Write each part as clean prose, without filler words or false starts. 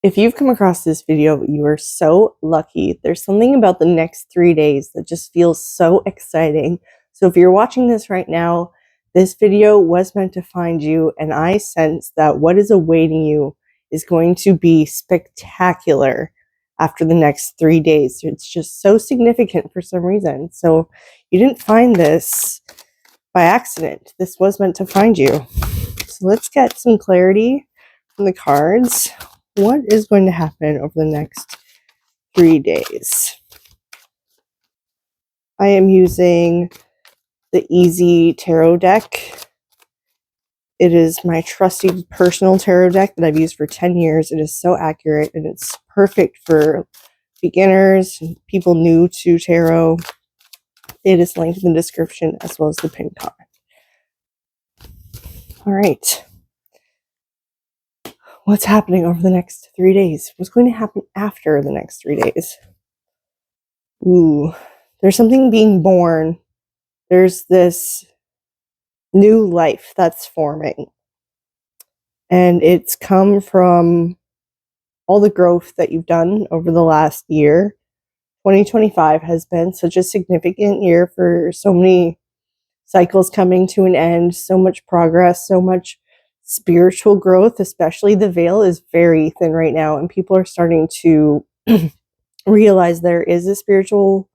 If you've come across this video, you are so lucky. There's something about the next 3 days that just feels so exciting. So if you're watching this right now, this video was meant to find you, and I sense that what is awaiting you is going to be spectacular after the next 3 days. It's just so significant for some reason. So you didn't find this by accident. This was meant to find you. So let's get some clarity from the cards. What is going to happen over the next 3 days? I am using the Easy Tarot deck. It is my trusty personal tarot deck that I've used for 10 years. It is so accurate and it's perfect for beginners and people new to tarot. It is linked in the description as well as the pinned comment. All right. What's happening over the next 3 days? What's going to happen after the next 3 days? Ooh, there's something being born. There's this new life that's forming. And it's come from all the growth that you've done over the last year. 2025 has been such a significant year for so many cycles coming to an end, so much progress, so much spiritual growth, especially the veil is very thin right now, and people are starting to realize there is a spiritual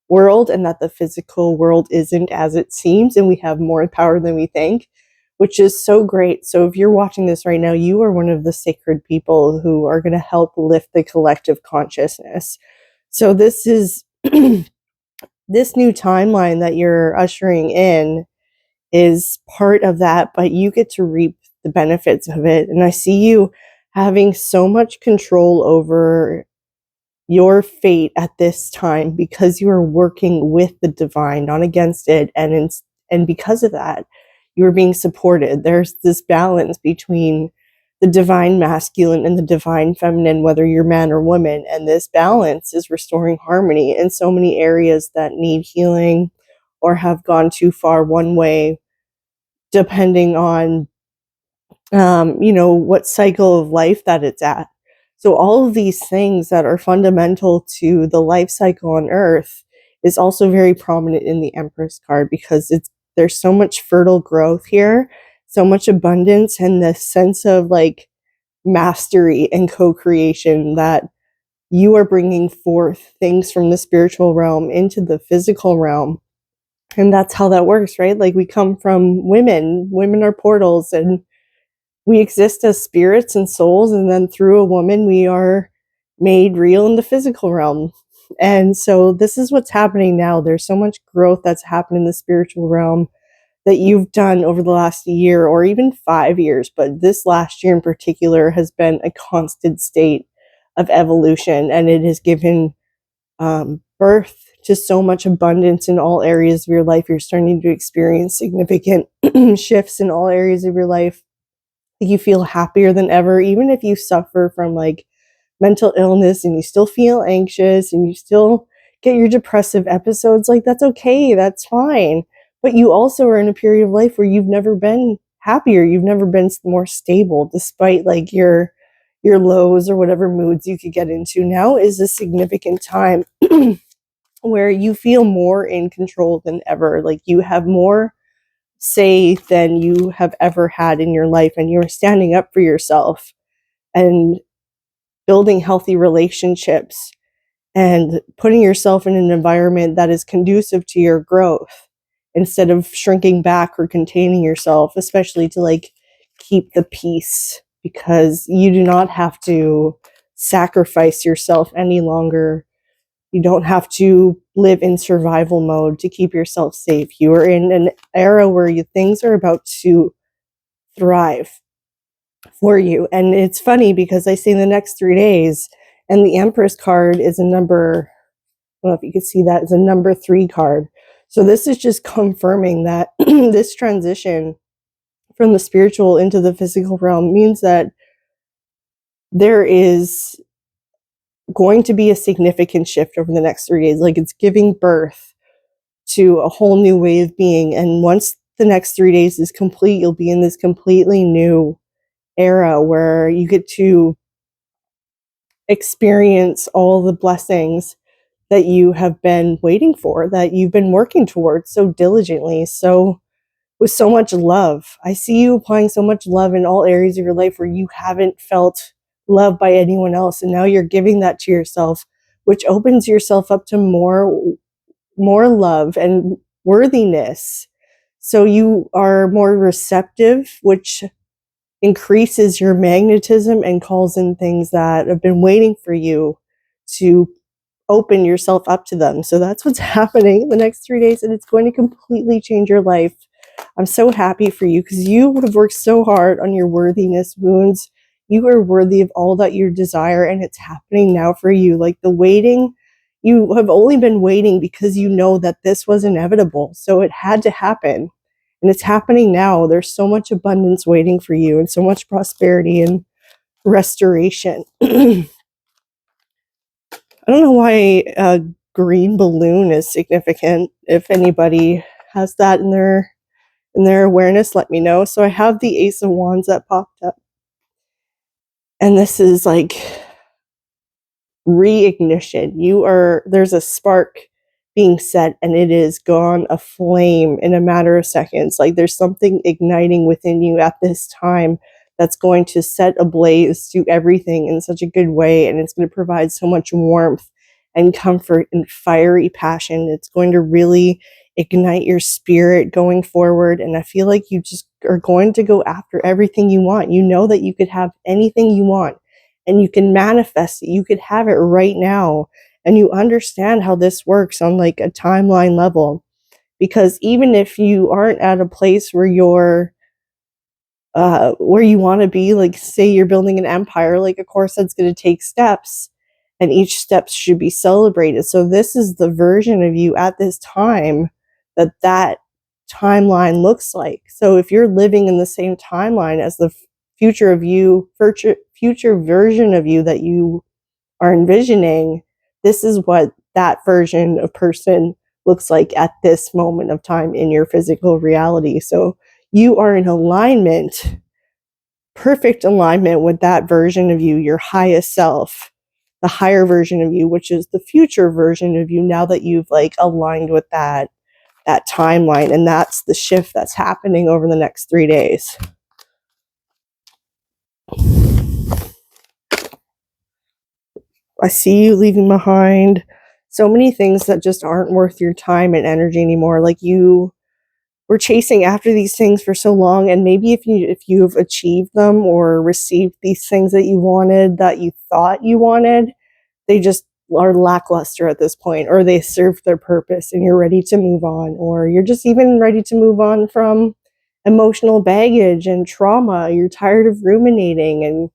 world and that the physical world isn't as it seems, and we have more power than we think, which is so great. So if you're watching this right now, you are one of the sacred people who are going to help lift the collective consciousness. So this is this new timeline that you're ushering in is part of that, but you get to reap the benefits of it. And I see you having so much control over your fate at this time because you are working with the divine, not against it. And because of that, you are being supported. There's this balance between the divine masculine and the divine feminine, whether you're man or woman. And this balance is restoring harmony in so many areas that need healing or have gone too far one way, depending on, what cycle of life that it's at. So all of these things that are fundamental to the life cycle on Earth is also very prominent in the Empress card because there's so much fertile growth here, so much abundance, and this sense of like mastery and co-creation that you are bringing forth things from the spiritual realm into the physical realm. And that's how that works, right? Like we come from women. Women are portals, and we exist as spirits and souls, and then through a woman we are made real in the physical realm. And so this is what's happening now. There's so much growth that's happened in the spiritual realm that you've done over the last year or even 5 years, but this last year in particular has been a constant state of evolution, and it has given birth to so much abundance in all areas of your life. You're starting to experience significant shifts in all areas of your life. You feel happier than ever, even if you suffer from like mental illness and you still feel anxious and you still get your depressive episodes. Like that's okay, that's fine. But you also are in a period of life where you've never been happier, you've never been more stable, despite like your lows or whatever moods you could get into. Now is a significant time where you feel more in control than ever. Like you have more say than you have ever had in your life, and you're standing up for yourself and building healthy relationships and putting yourself in an environment that is conducive to your growth instead of shrinking back or containing yourself, especially to like keep the peace, because you do not have to sacrifice yourself any longer. You don't have to live in survival mode to keep yourself safe. You are in an era where things are about to thrive for you. And it's funny because I say the next 3 days, and the Empress card is a number, I don't know if you can see that, it's a number 3 card. So this is just confirming that this transition from the spiritual into the physical realm means that there is going to be a significant shift over the next 3 days. Like it's giving birth to a whole new way of being. And once the next 3 days is complete, you'll be in this completely new era where you get to experience all the blessings that you have been waiting for, that you've been working towards so diligently, so with so much love. I see you applying so much love in all areas of your life where you haven't felt love by anyone else, and now you're giving that to yourself, which opens yourself up to more love and worthiness. So you are more receptive, which increases your magnetism and calls in things that have been waiting for you to open yourself up to them. So that's what's happening the next 3 days, and it's going to completely change your life. I'm so happy for you because you have worked so hard on your worthiness wounds. You are worthy of all that you desire, and it's happening now for you. Like the waiting, you have only been waiting because you know that this was inevitable. So it had to happen, and it's happening now. There's so much abundance waiting for you, and so much prosperity and restoration. I don't know why a green balloon is significant. If anybody has that in their awareness, let me know. So I have the Ace of Wands that popped up, and this is like reignition. There's a spark being set, and it is gone aflame in a matter of seconds. Like there's something igniting within you at this time that's going to set ablaze to everything in such a good way, and it's going to provide so much warmth and comfort and fiery passion. It's going to really ignite your spirit going forward, and I feel like you just are going to go after everything you want. You know that you could have anything you want, and you can manifest it. You could have it right now, and you understand how this works on like a timeline level, because even if you aren't at a place where where you want to be, like say you're building an empire, like of course that's going to take steps, and each step should be celebrated. So this is the version of you at this time that timeline looks like. So if you're living in the same timeline as the future of you, future version of you that you are envisioning, this is what that version of person looks like at this moment of time in your physical reality. So you are in alignment, perfect alignment with that version of you, your highest self, the higher version of you, which is the future version of you, now that you've like aligned with that timeline. And that's the shift that's happening over the next 3 days. I see you leaving behind so many things that just aren't worth your time and energy anymore. Like you were chasing after these things for so long, and maybe if you've achieved them or received these things that you wanted, that you thought you wanted, they just are lackluster at this point, or they serve their purpose and you're ready to move on, or you're just even ready to move on from emotional baggage and trauma. You're tired of ruminating and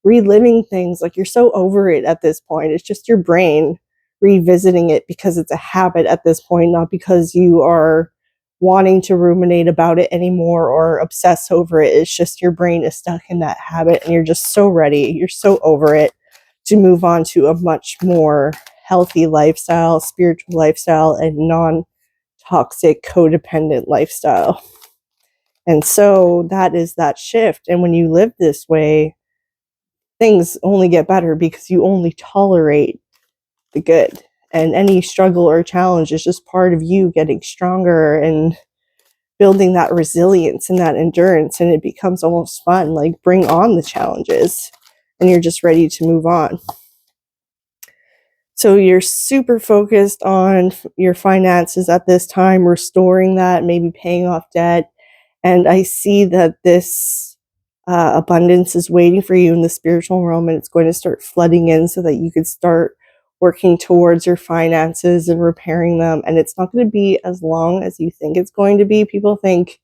reliving things. Like you're so over it at this point. It's just your brain revisiting it because it's a habit at this point, not because you are wanting to ruminate about it anymore or obsess over it. It's just your brain is stuck in that habit, and you're just so ready. You're so over it to move on to a much more healthy lifestyle, spiritual lifestyle, and non-toxic codependent lifestyle. And so that is that shift. And when you live this way, things only get better because you only tolerate the good. And any struggle or challenge is just part of you getting stronger and building that resilience and that endurance. And it becomes almost fun, like bring on the challenges, and you're just ready to move on. So you're super focused on your finances at this time, restoring that, maybe paying off debt. And I see that this abundance is waiting for you in the spiritual realm, and it's going to start flooding in so that you could start working towards your finances and repairing them. And it's not going to be as long as you think it's going to be. People think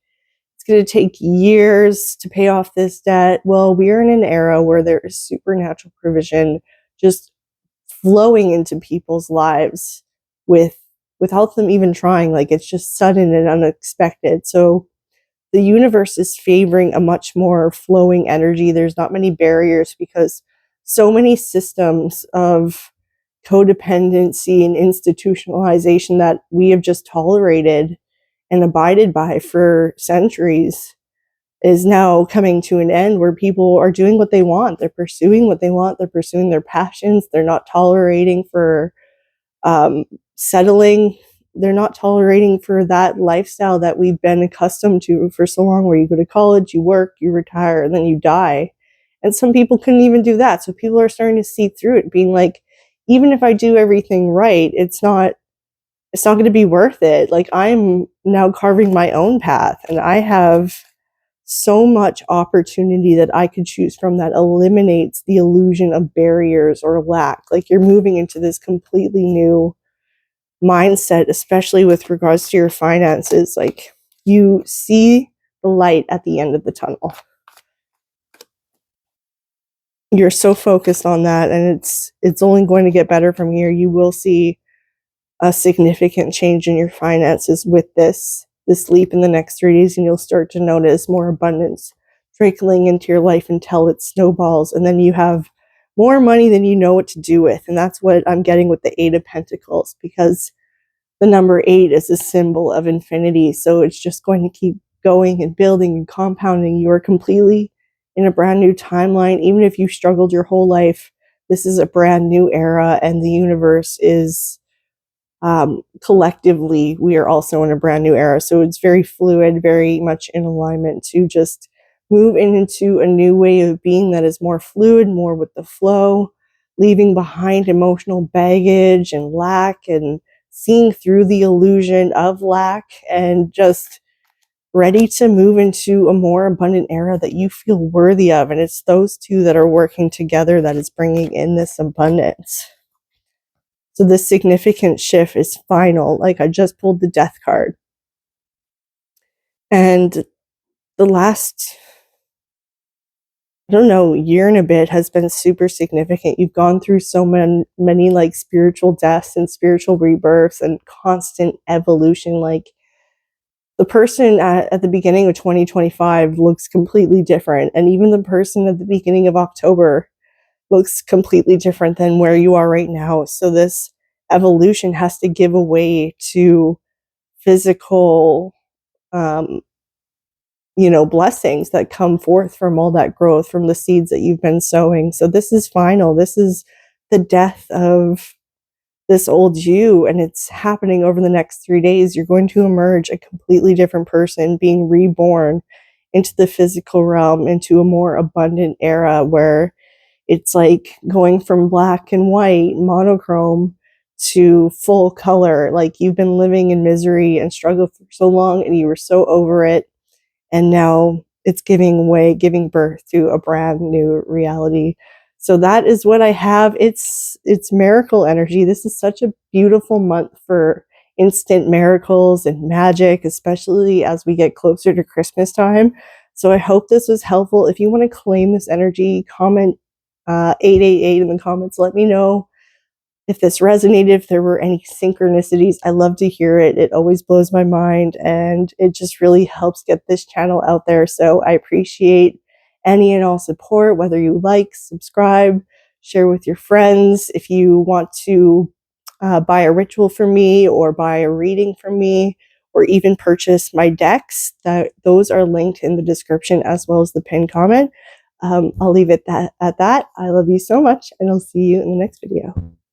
it's going to take years to pay off this debt. Well, we are in an era where there is supernatural provision just flowing into people's lives without them even trying. Like it's just sudden and unexpected. So the universe is favoring a much more flowing energy. There's not many barriers because so many systems of codependency and institutionalization that we have just tolerated and abided by for centuries is now coming to an end, where people are doing what they want. They're pursuing what they want. They're pursuing their passions. They're not tolerating for settling. They're not tolerating for that lifestyle that we've been accustomed to for so long, where you go to college, you work, you retire, and then you die. And some people couldn't even do that. So people are starting to see through it, being like, even if I do everything right, it's not going to be worth it. Like, I'm now carving my own path, and I have so much opportunity that I could choose from that eliminates the illusion of barriers or lack. Like, you're moving into this completely new mindset, especially with regards to your finances. Like, you see the light at the end of the tunnel. You're so focused on that, and it's only going to get better from here. You will see a significant change in your finances with this leap in the next 3 days, and you'll start to notice more abundance trickling into your life until it snowballs, and then you have more money than you know what to do with. And that's what I'm getting with the 8 of Pentacles, because the number 8 is a symbol of infinity. So it's just going to keep going and building and compounding. You are completely in a brand new timeline. Even if you struggled your whole life, this is a brand new era, and the universe is collectively, we are also in a brand new era. So it's very fluid, very much in alignment to just move into a new way of being that is more fluid, more with the flow, leaving behind emotional baggage and lack, and seeing through the illusion of lack, and just ready to move into a more abundant era that you feel worthy of. And it's those two that are working together that is bringing in this abundance. So this significant shift is final. Like, I just pulled the Death card. And the last, I don't know, year and a bit has been super significant. You've gone through so many like spiritual deaths and spiritual rebirths and constant evolution. Like, the person at the beginning of 2025 looks completely different. And even the person at the beginning of October looks completely different than where you are right now. So this evolution has to give away to physical, blessings that come forth from all that growth, from the seeds that you've been sowing. So this is final. This is the death of this old you, and it's happening over the next 3 days. You're going to emerge a completely different person, being reborn into the physical realm, into a more abundant era where it's like going from black and white, monochrome, to full color. Like, you've been living in misery and struggle for so long, and you were so over it. And now it's giving birth to a brand new reality. So that is what I have. It's miracle energy. This is such a beautiful month for instant miracles and magic, especially as we get closer to Christmas time. So I hope this was helpful. If you want to claim this energy, comment 888 in the comments. Let me know if this resonated, if there were any synchronicities. I love to hear it. It always blows my mind, and it just really helps get this channel out there. So I appreciate any and all support, whether you like, subscribe, share with your friends. If you want to buy a ritual from me, or buy a reading from me, or even purchase my decks, those are linked in the description as well as the pinned comment. I'll leave it at that. I love you so much, and I'll see you in the next video.